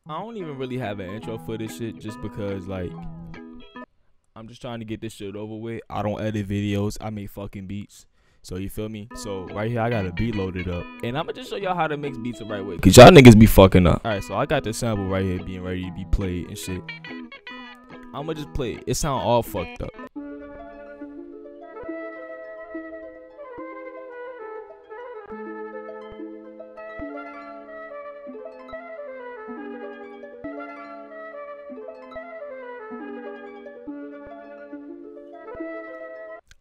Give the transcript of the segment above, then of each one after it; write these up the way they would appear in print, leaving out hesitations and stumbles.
I don't even really have an intro for this shit just because, like, I'm just trying to get this shit over with. I don't edit videos. I make fucking beats. So, you feel me? So, right here, I got a beat loaded up. And I'm going to just show y'all how to mix beats the right way. Because y'all niggas be fucking up. Alright, so I got this sample right here being ready to be played and shit. I'm going to just play it. It sound all fucked up.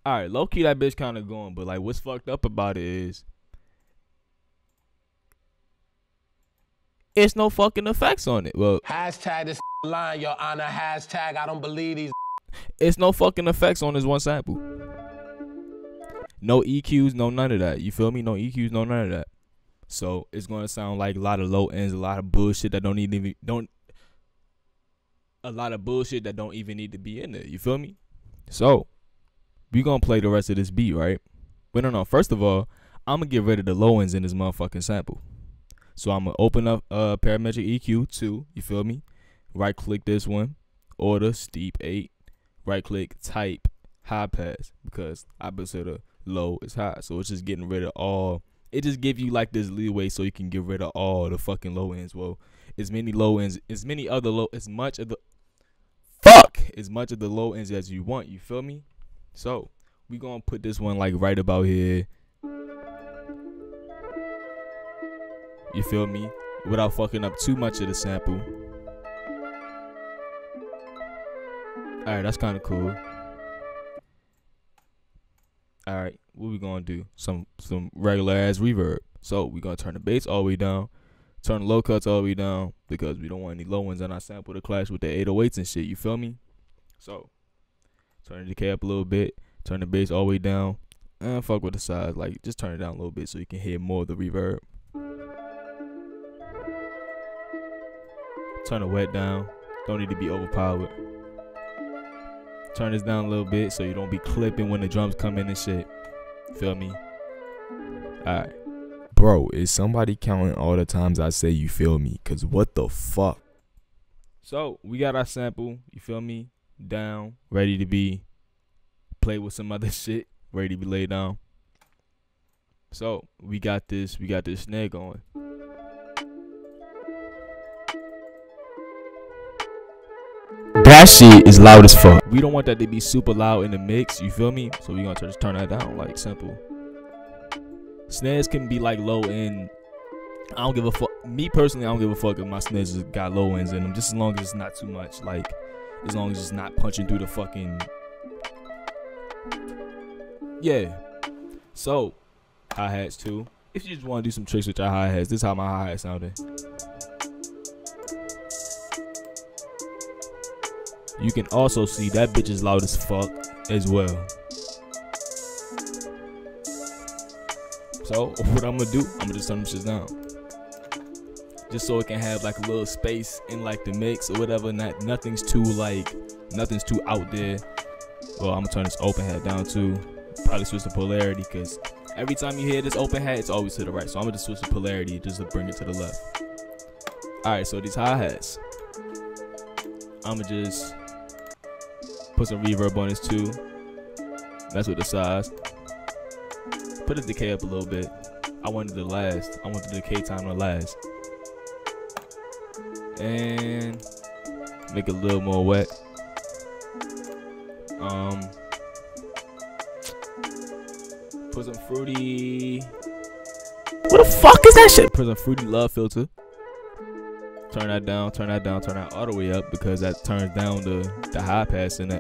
Alright, low-key that bitch kind of going, but like what's fucked up about it is it's no fucking effects on it. Well, hashtag this line, your honor, hashtag I don't believe these. It's no fucking effects on this one sample. No EQs, no none of that. You feel me? No EQs, no none of that. So it's gonna sound like a lot of low ends, a lot of bullshit that don't even need to be in there. You feel me? So we gonna play the rest of this beat, right? But no. First of all, I'm gonna get rid of the low ends in this motherfucking sample. So I'm gonna open up parametric EQ 2. You feel me? Right click this one, order steep 8. Right click type high pass because opposite of low is high. So it's just getting rid of all. It just gives you like this leeway so you can get rid of all the fucking low ends. Well, as much of the low ends as you want. You feel me? So we gonna put this one like right about here. You feel me? Without fucking up too much of the sample. Alright, that's kind of cool. Alright, what we gonna do? Some regular ass reverb. So we gonna turn the bass all the way down, turn the low cuts all the way down because we don't want any low ones on our sample to clash with the 808s and shit. You feel me? So turn the decay up a little bit, turn the bass all the way down, and fuck with the size. Like, just turn it down a little bit so you can hear more of the reverb. Turn the wet down. Don't need to be overpowered. Turn this down a little bit so you don't be clipping when the drums come in and shit. Feel me? Alright. Bro, is somebody counting all the times I say you feel me? Cause what the fuck? So, we got our sample, you feel me? Down, ready to be played with some other shit, ready to be laid down. So we got this snare going. That shit is loud as fuck. We don't want that to be super loud in the mix, you feel me? So we gonna just turn that down, like simple. Snares can be like low end. I don't give a fuck. Me personally, I don't give a fuck if my snares got low ends in them, just as long as it's not too much. Like, as long as it's not punching through the fucking. Yeah. So, hi-hats too. If you just want to do some tricks with your hi-hats, this is how my hi-hat sounded. You can also see that bitch is loud as fuck as well. So, what I'm gonna do, I'm gonna just turn them shits down. Just so it can have like a little space in like the mix or whatever. Nothing's too out there. Well, I'm gonna turn this open hat down too. Probably switch the polarity because every time you hear this open hat, it's always to the right. So I'm gonna just switch the polarity just to bring it to the left. Alright, so these hi-hats, I'm gonna just put some reverb on this too. That's with the size. Put the decay up a little bit. I want it to last. I want the decay time to last. And make it a little more wet. Put some fruity. What the fuck is that shit? Put some fruity love filter. Turn that down. Turn that all the way up because that turns down the high pass in the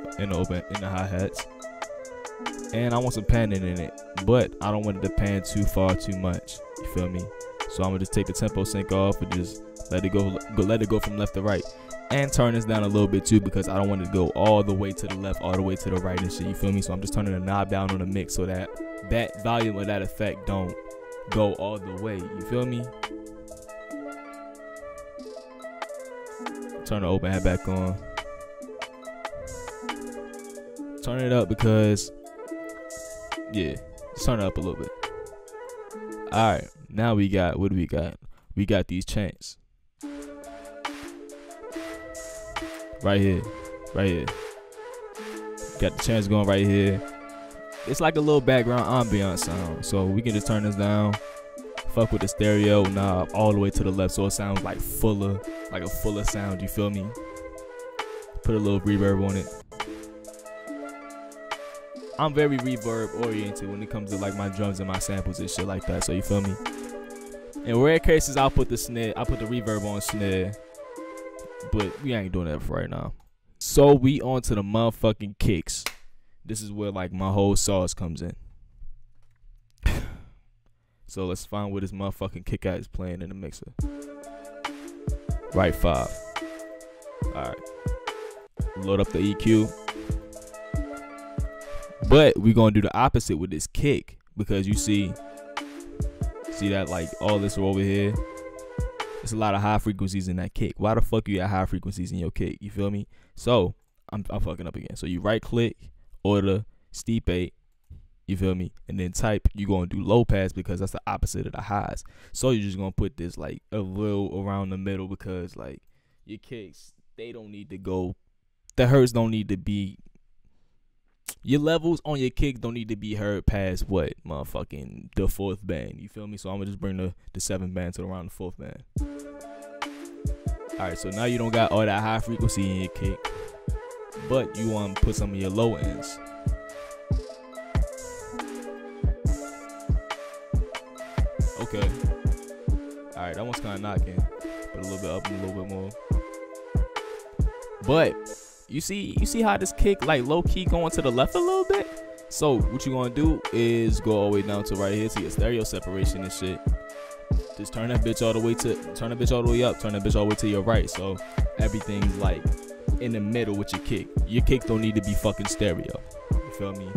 hi hats. And I want some panning in it, but I don't want it to pan too far, too much. You feel me? So I'm gonna just take the tempo sync off and just let it go from left to right. And turn this down a little bit too because I don't want it to go all the way to the left, all the way to the right and shit. You feel me? So I'm just turning the knob down on the mix so that volume of that effect don't go all the way. You feel me? Turn the open hat back on. Turn it up because, yeah, just turn it up a little bit. Alright, now we got, what do we got? We got these chants. Right here. Right here. Got the chance going right here. It's like a little background ambiance sound. So we can just turn this down. Fuck with the stereo knob all the way to the left so it sounds like fuller, like a fuller sound, you feel me? Put a little reverb on it. I'm very reverb oriented when it comes to like my drums and my samples and shit like that, so you feel me? In rare cases, I'll put the snare, I'll put the reverb on snare, but we ain't doing that for right now. So we on to the motherfucking kicks. This is where like my whole sauce comes in. So let's find where this motherfucking kick at is playing in the mixer. Right 5. Alright. Load up the EQ. But we're gonna do the opposite with this kick. Because you see that like all this over here? There's a lot of high frequencies in that kick. Why the fuck you got high frequencies in your kick? You feel me? So I'm fucking up again. So you right click, order, steep 8. You feel me? And then type, you're going to do low pass because that's the opposite of the highs. So you're just going to put this like a little around the middle because like your kicks, they don't need to go, the hertz don't need to be, your levels on your kick don't need to be heard past what? Motherfucking the 4th band. You feel me? So I'm going to just bring the 7th band to around the 4th band. Alright, so now you don't got all that high frequency in your kick, but you want to put some of your low ends. Okay. Alright, that one's kind of knocking. Put a little bit up and a little bit more. But you see how this kick like low key going to the left a little bit? So what you gonna do is go all the way down to right here to your stereo separation and shit. Just turn that bitch all the way to up, turn that bitch all the way to your right. So everything's like in the middle with your kick. Your kick don't need to be fucking stereo. You feel me?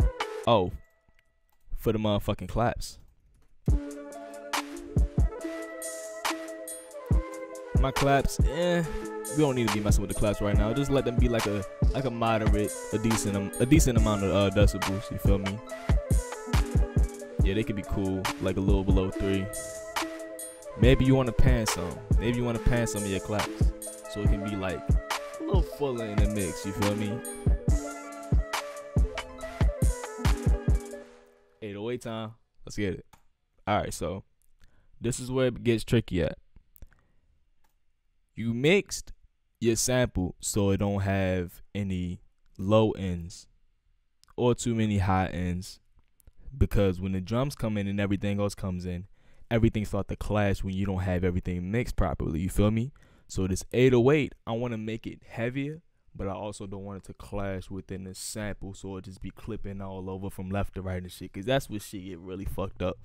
Oh, for the motherfucking claps. My claps, we don't need to be messing with the claps right now. Just let them be like a moderate, a decent amount of decibels. You feel me? Yeah, they could be cool, like a little below 3. Maybe you want to pan some. Maybe you want to pan some of your claps, so it can be like a little fuller in the mix. You feel me? 808 time. Let's get it. All right, so this is where it gets tricky at. You mixed your sample so it don't have any low ends or too many high ends, because when the drums come in and everything else comes in, everything starts to clash when you don't have everything mixed properly. You feel me? So this 808, I want to make it heavier, but I also don't want it to clash within the sample, so it just be clipping all over from left to right and shit, because that's when shit get really fucked up,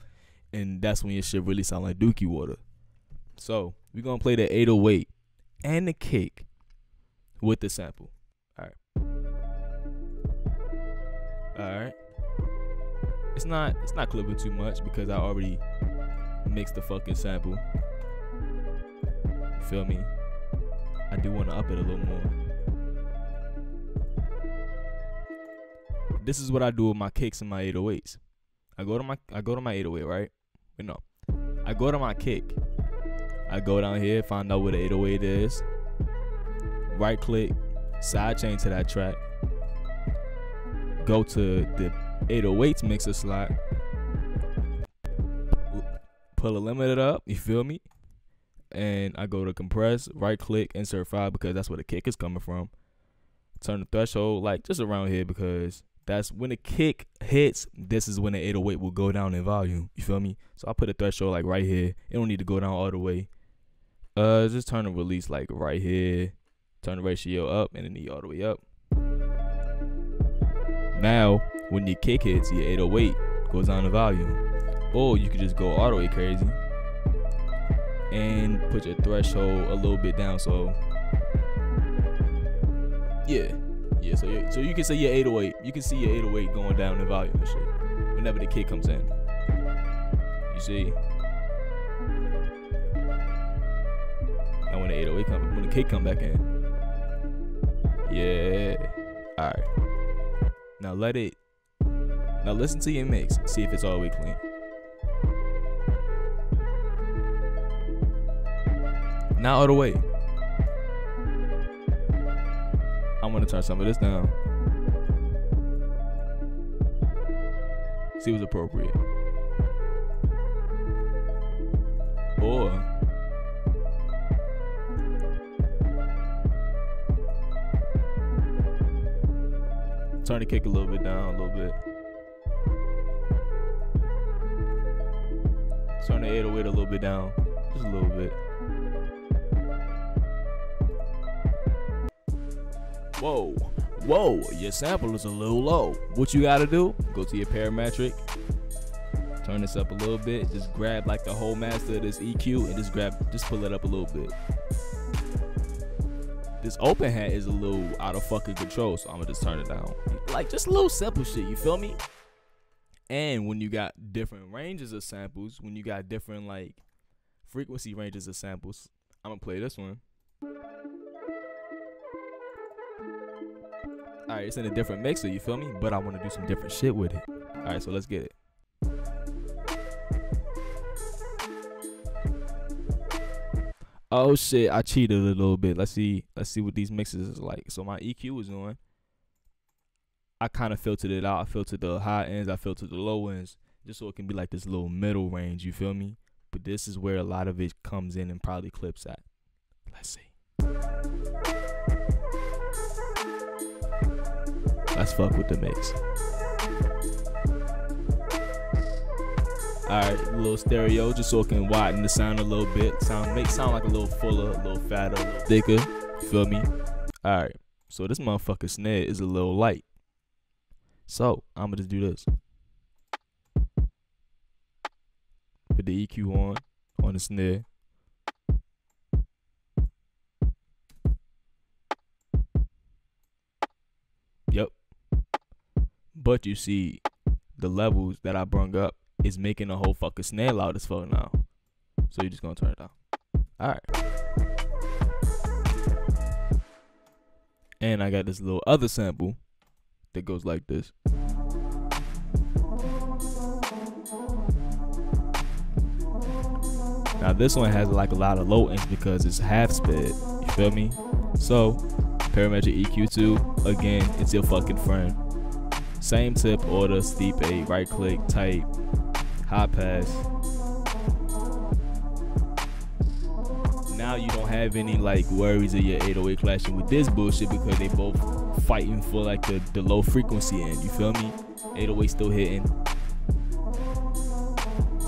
and that's when your shit really sound like dookie water. So we're going to play the 808 and the kick with the sample. Alright. It's not clipping too much because I already mixed the fucking sample. You feel me? I do want to up it a little more. This is what I do with my kicks and my 808s. I go to my 808, right? But no. I go to my kick. I go down here, find out where the 808 is. Right click, side chain to that track. Go to the 808s mixer slot. Pull a limiter up, you feel me? And I go to compress, right click, insert 5 because that's where the kick is coming from. Turn the threshold like just around here because that's when the kick hits. This is when the 808 will go down in volume. You feel me? So I put a threshold like right here. It don't need to go down all the way. Just turn the release like right here. Turn the ratio up and then all the way up. Now, when your kick hits, your 808 goes down the volume. Or you could just go all the way crazy and put your threshold a little bit down. So yeah. So you can say your 808. You can see your 808 going down in volume and shit whenever the kick comes in. You see. Now when the 808 when the kick come back in. Yeah. Alright. Now listen to your mix. See if it's all the way clean. Not all the way. I'm gonna turn some of this down. See what's appropriate. Or turn the kick a little bit down, a little bit. Turn the 808 a little bit down, just a little bit. Whoa, whoa, your sample is a little low. What you gotta do? Go to your parametric, turn this up a little bit, just grab like the whole master of this EQ and just pull it up a little bit. This open hat is a little out of fucking control, so I'm gonna just turn it down. Like just a little simple shit, you feel me? And when you got different ranges of samples, when you got different like frequency ranges of samples, I'm gonna play this one. Alright, it's in a different mixer, you feel me? But I want to do some different shit with it. Alright, so let's get it. Oh shit, I cheated a little bit. Let's see what these mixes is like. So my EQ is on. I kind of filtered it out. I filtered the high ends, I filtered the low ends, just so it can be like this little middle range, you feel me? But this is where a lot of it comes in and probably clips at. Let's see. Let's fuck with the mix. Alright, a little stereo just so it can widen the sound a little bit. Make sound like a little fuller, a little fatter, a little thicker. You feel me? Alright, so this motherfucker snare is a little light. So I'm gonna just do this. Put the EQ on the snare. Yep. But you see, the levels that I brung up is making the whole fucking snare loud as fuck now. So you're just gonna turn it down. Alright. And I got this little other sample that goes like this. Now this one has like a lot of low ends because it's half sped. You feel me? So parametric EQ2, again, it's your fucking friend. Same tip, order, steep A, right click, type, high pass. Now you don't have any like worries of your 808 clashing with this bullshit because they both fighting for like the low frequency end, you feel me? 808 still hitting.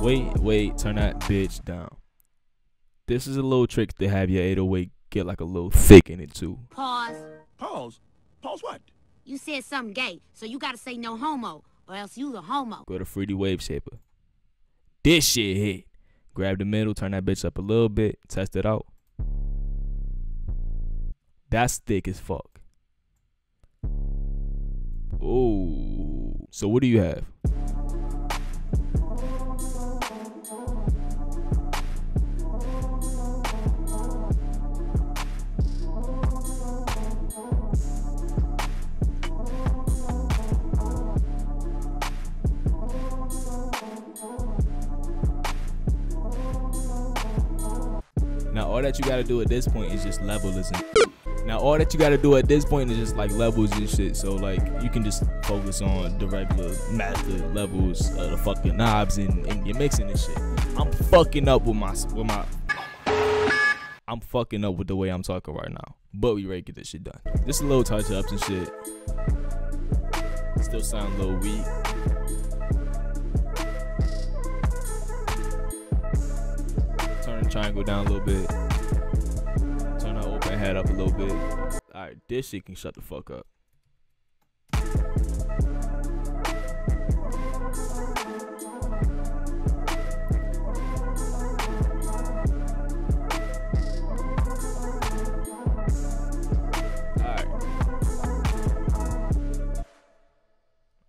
Wait, turn that bitch down. This is a little trick to have your 808 get like a little thick in it too. Pause. Pause? Pause what? You said something gay, so you gotta say no homo, or else you the homo. Go to Fruity Wave Shaper. This shit hit. Grab the middle, turn that bitch up a little bit, test it out. That's thick as fuck. Ooh. So what do you have? Now all that you gotta do at this point is just levels and now all that you gotta do at this point is just like levels and shit. So like you can just focus on the regular master levels of the fucking knobs and you're mixing this shit. I'm fucking up with I'm fucking up with the way I'm talking right now. But we ready to get this shit done. Just a little touch ups and shit. Still sound a little weak. Turn the triangle down a little bit. Turn the open hat up a little bit. Alright, this shit can shut the fuck up.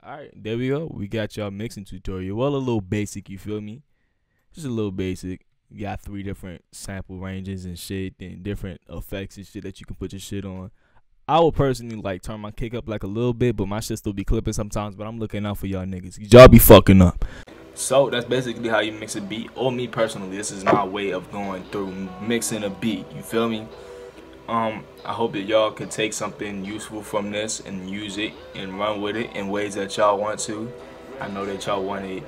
Alright, there we go. We got y'all mixing tutorial. Well, a little basic, you feel me? Just a little basic. You got 3 different sample ranges and shit and different effects and shit that you can put your shit on. I would personally like turn my kick up like a little bit, but my shit still be clipping sometimes, but I'm looking out for y'all niggas. Y'all be fucking up. So that's basically how you mix a beat. Or me personally, this is my way of going through mixing a beat. You feel me? I hope that y'all could take something useful from this and use it and run with it in ways that y'all want to. I know that y'all wanted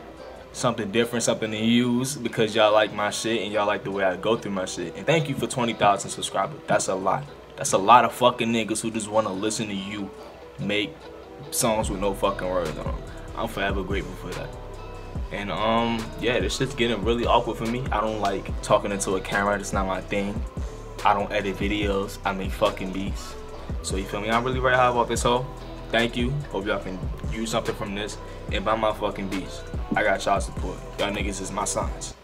something different, something to use because y'all like my shit and y'all like the way I go through my shit. And thank you for 20,000 subscribers. That's a lot. That's a lot of fucking niggas who just want to listen to you make songs with no fucking words on them. I'm forever grateful for that. And yeah, this shit's getting really awkward for me. I don't like talking into a camera. That's not my thing. I don't edit videos. I make fucking beats. So you feel me? I'm really very high about this hoe. Thank you. Hope y'all can use something from this and buy my fucking beats. I got y'all support. Y'all niggas is my sons.